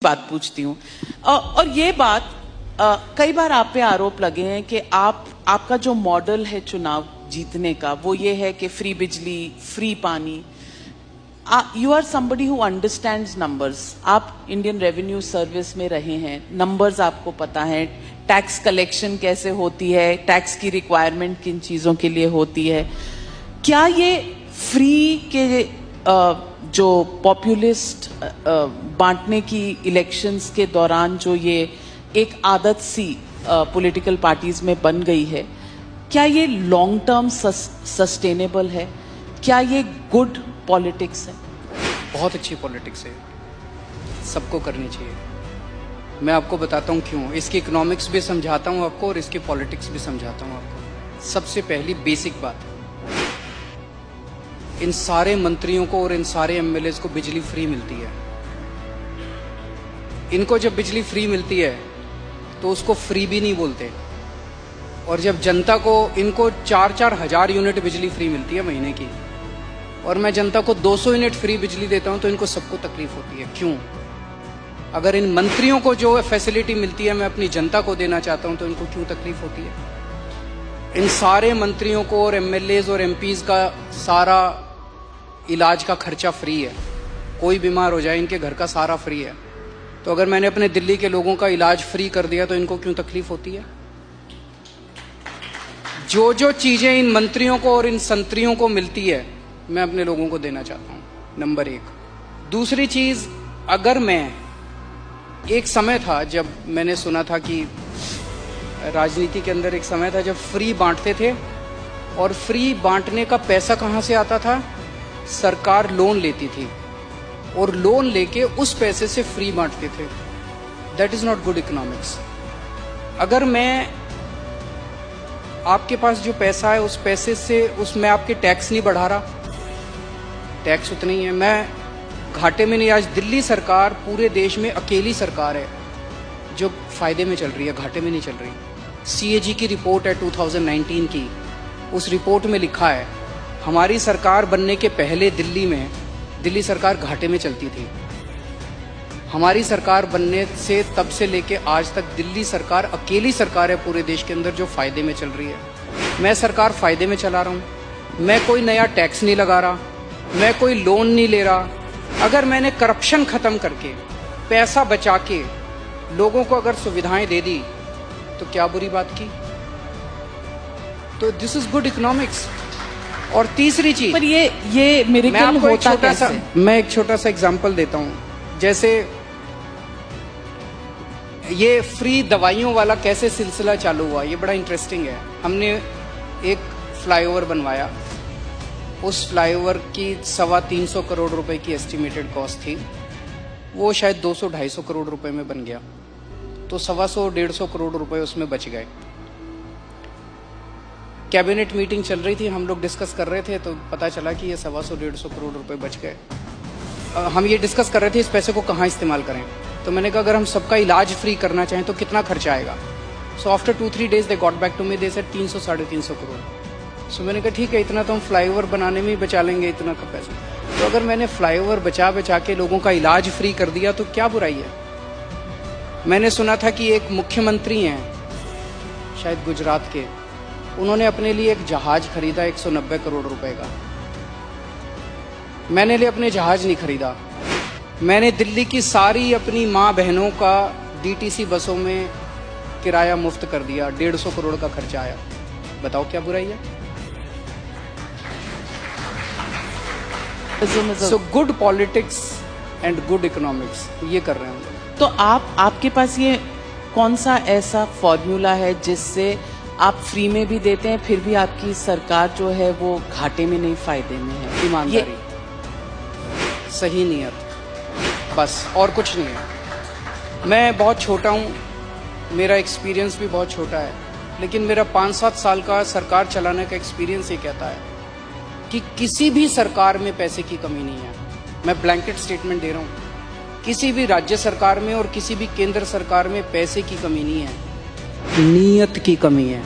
बात पूछती हूँ और ये बात कई बार आप पे आरोप लगे हैं कि आपका जो मॉडल है चुनाव जीतने का वो ये है कि फ्री बिजली, फ्री पानी। You are somebody who understands numbers. आप इंडियन रेवेन्यू सर्विस में रहे हैं, नंबर्स आपको पता है, टैक्स कलेक्शन कैसे होती है, टैक्स की रिक्वायरमेंट किन चीजों के लिए होती है। क्या ये फ्री के जो पॉपुलिस्ट बांटने की इलेक्शंस के दौरान जो ये एक आदत सी पॉलिटिकल पार्टीज में बन गई है, क्या ये लॉन्ग टर्म सस्टेनेबल है? क्या ये गुड पॉलिटिक्स है? बहुत अच्छी पॉलिटिक्स है, सबको करनी चाहिए। मैं आपको बताता हूँ क्यों। इसकी इकोनॉमिक्स भी समझाता हूँ आपको और इसकी पॉलिटिक्स भी समझाता हूँ आपको। सबसे पहली बेसिक बात, इन सारे मंत्रियों को और इन सारे एमएलएस को बिजली फ्री मिलती है। इनको जब बिजली फ्री मिलती है तो उसको फ्री भी नहीं बोलते, और जब जनता को, इनको 4-4 हजार यूनिट बिजली फ्री मिलती है महीने की, और मैं जनता को 200 यूनिट फ्री बिजली देता हूं तो इनको सबको तकलीफ होती है। क्यों? अगर इन मंत्रियों को जो फैसिलिटी मिलती है मैं अपनी जनता को देना चाहता हूं तो इनको क्यों तकलीफ होती है? इन सारे मंत्रियों को और एमएलएज और एमपीज का सारा इलाज का खर्चा फ्री है। कोई बीमार हो जाए इनके घर का सारा फ्री है। तो अगर मैंने अपने दिल्ली के लोगों का इलाज फ्री कर दिया तो इनको क्यों तकलीफ होती है? जो जो चीजें इन मंत्रियों को और इन संतरियों को मिलती है मैं अपने लोगों को देना चाहता हूं, नंबर 1। दूसरी चीज, अगर मैं, एक समय था जब मैंने सुना था कि राजनीति के अंदर एक समय था जब फ्री बांटते थे, और फ्री बांटने का पैसा कहां से आता था? सरकार लोन लेती थी और लोन लेके उस पैसे से फ्री बांटते थे। That is not good economics. अगर मैं, आपके पास जो पैसा है उस पैसे से, उसमें आपके टैक्स नहीं बढ़ा रहा, टैक्स उतना ही है, मैं घाटे में नहीं। आज दिल्ली सरकार पूरे देश में अकेली सरकार है जो फायदे में चल रही है, घाटे में नहीं चल रही। सीएजी की रिपोर्ट है 2019 की, उस रिपोर्ट में लिखा है हमारी सरकार बनने के पहले दिल्ली सरकार घाटे में चलती थी। हमारी सरकार बनने से तब से लेके आज तक दिल्ली सरकार अकेली सरकार है पूरे देश के अंदर जो फायदे में चल रही है। मैं सरकार फायदे में चला रहा हूं, मैं कोई नया टैक्स नहीं लगा रहा, मैं कोई लोन नहीं ले रहा। अगर मैंने करप्शन खत्म करके, पैसा बचा के लोगों को अगर सुविधाएं दे दी तो क्या बुरी बात की? तो दिस इज गुड इकोनॉमिक्स। और तीसरी चीज, पर ये मिरेकल होता कैसे? मैं एक छोटा सा एग्जांपल देता हूं। जैसे ये फ्री दवाइयों वाला कैसे सिलसिला चालू हुआ, ये बड़ा इंटरेस्टिंग है। हमने एक फ्लाईओवर बनवाया, उस फ्लाईओवर की 325 करोड़ रुपए की एस्टिमेटेड कॉस्ट थी, वो शायद 200-250 करोड़ रुपए में बन गया, तो 125 करोड़ रुपए उसमें बच गए। कैबिनेट मीटिंग चल रही थी, हम लोग डिस्कस कर रहे थे, तो पता चला कि ये 125 करोड़ रुपए बच गए। हम ये डिस्कस कर रहे थे इस पैसे को कहाँ इस्तेमाल करें। तो मैंने कहा अगर हम सबका इलाज फ्री करना चाहें तो कितना खर्चा आएगा? So after 2-3 days they got back to me, they said 300-350 crore. So मैंने कहा ठीक है, इतना तो हम फ्लाईओवर बनाने में ही बचा लेंगे, इतना का पैसा। तो अगर मैंने फ्लाईओवर बचा के लोगों का इलाज फ्री कर दिया तो क्या बुराई है? मैंने सुना था कि एक मुख्यमंत्री हैं शायद गुजरात के, उन्होंने अपने लिए एक जहाज खरीदा 190 करोड़ रुपए का। मैंने लिए अपने जहाज नहीं खरीदा, मैंने दिल्ली की सारी अपनी माँ बहनों का डीटीसी बसों में किराया मुफ्त कर दिया, 150 करोड़ का खर्चा आया। बताओ क्या बुराई है? So good politics and good economics, ये कर रहे हैं हम लोग। तो आपके पास ये कौन सा ऐसा फॉर्मूला है जिससे आप फ्री में भी देते हैं फिर भी आपकी सरकार जो है वो घाटे में नहीं, फायदे में है? ईमानदारी, सही नियत, बस, और कुछ नहीं है। मैं बहुत छोटा हूं, मेरा एक्सपीरियंस भी बहुत छोटा है, लेकिन मेरा 5-7 साल का सरकार चलाने का एक्सपीरियंस ये कहता है कि किसी भी सरकार में पैसे की कमी नहीं है। मैं ब्लैंकेट स्टेटमेंट दे रहा हूं, किसी भी राज्य सरकार में और किसी भी केंद्र सरकार में पैसे की कमी नहीं है, नीयत की कमी है।